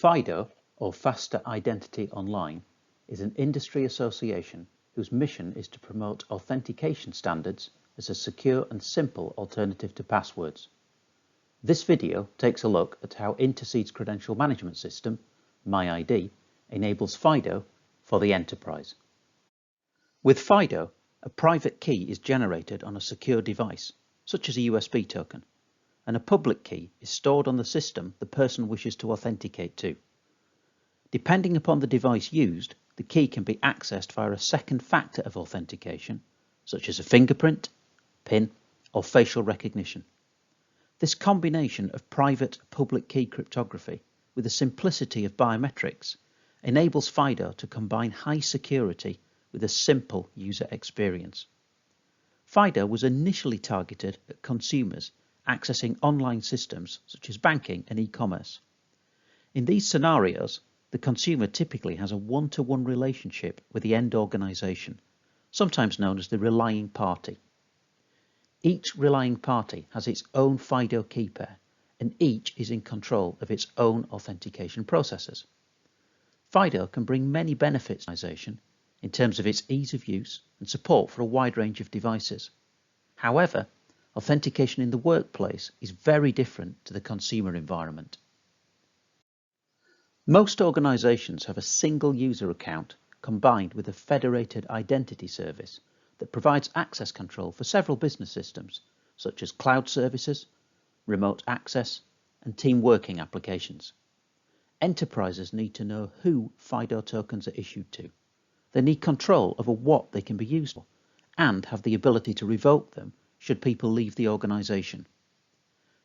FIDO, or Faster Identity Online, is an industry association whose mission is to promote authentication standards as a secure and simple alternative to passwords. This video takes a look at how Intercede's credential management system, MyID, enables FIDO for the enterprise. With FIDO, a private key is generated on a secure device, such as a USB token, and a public key is stored on the system the person wishes to authenticate to. Depending upon the device used, the key can be accessed via a second factor of authentication, such as a fingerprint, PIN, or facial recognition. This combination of private-public key cryptography with the simplicity of biometrics enables FIDO to combine high security with a simple user experience. FIDO was initially targeted at consumers accessing online systems such as banking and e-commerce. In these scenarios, the consumer typically has a one-to-one relationship with the end organization, sometimes known as the relying party. Each relying party has its own FIDO key pair, and each is in control of its own authentication processes. FIDO can bring many benefits to the organization in terms of its ease of use and support for a wide range of devices. However, authentication in the workplace is very different to the consumer environment. Most organizations have a single user account combined with a federated identity service that provides access control for several business systems, such as cloud services, remote access, and team working applications. Enterprises need to know who FIDO tokens are issued to. They need control over what they can be used for, and have the ability to revoke them should people leave the organization.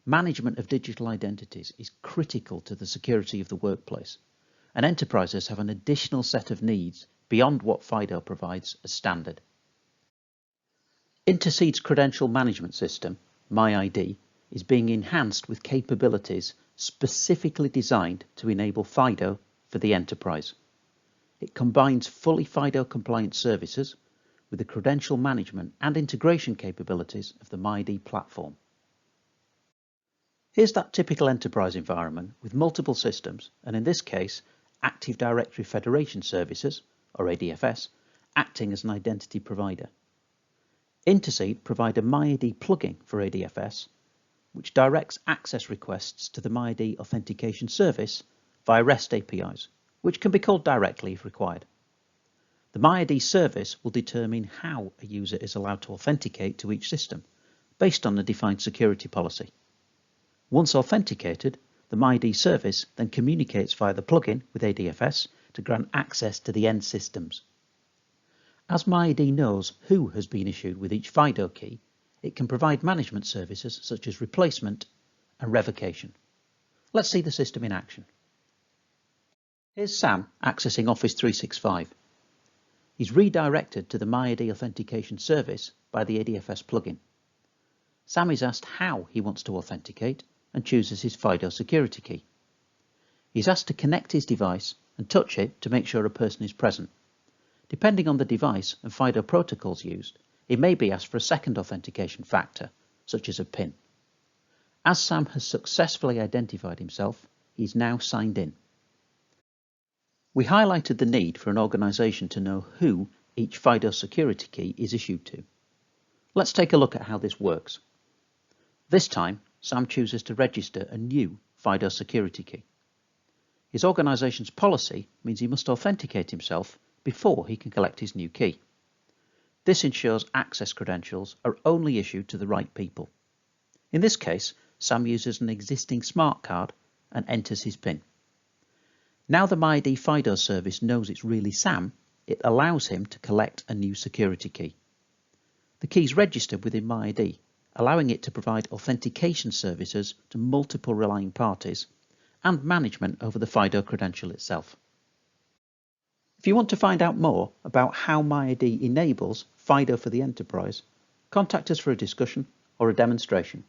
Management of digital identities is critical to the security of the workplace, and enterprises have an additional set of needs beyond what FIDO provides as standard. Intercede's credential management system, MyID, is being enhanced with capabilities specifically designed to enable FIDO for the enterprise. It combines fully FIDO compliant services with the credential management and integration capabilities of the MyID platform. Here's that typical enterprise environment with multiple systems, and in this case, Active Directory Federation Services, or ADFS, acting as an identity provider. Intercede provide a MyID plugin for ADFS, which directs access requests to the MyID authentication service via REST APIs, which can be called directly if required. The MyID service will determine how a user is allowed to authenticate to each system, based on a defined security policy. Once authenticated, the MyID service then communicates via the plugin with ADFS to grant access to the end systems. As MyID knows who has been issued with each FIDO key, it can provide management services such as replacement and revocation. Let's see the system in action. Here's Sam accessing Office 365. He's redirected to the MyID authentication service by the ADFS plugin. Sam is asked how he wants to authenticate and chooses his FIDO security key. He's asked to connect his device and touch it to make sure a person is present. Depending on the device and FIDO protocols used, he may be asked for a second authentication factor, such as a PIN. As Sam has successfully identified himself, he is now signed in. We highlighted the need for an organization to know who each FIDO security key is issued to. Let's take a look at how this works. This time, Sam chooses to register a new FIDO security key. His organization's policy means he must authenticate himself before he can collect his new key. This ensures access credentials are only issued to the right people. In this case, Sam uses an existing smart card and enters his PIN. Now the MyID FIDO service knows it's really Sam, it allows him to collect a new security key. The key is registered within MyID, allowing it to provide authentication services to multiple relying parties and management over the FIDO credential itself. If you want to find out more about how MyID enables FIDO for the enterprise, contact us for a discussion or a demonstration.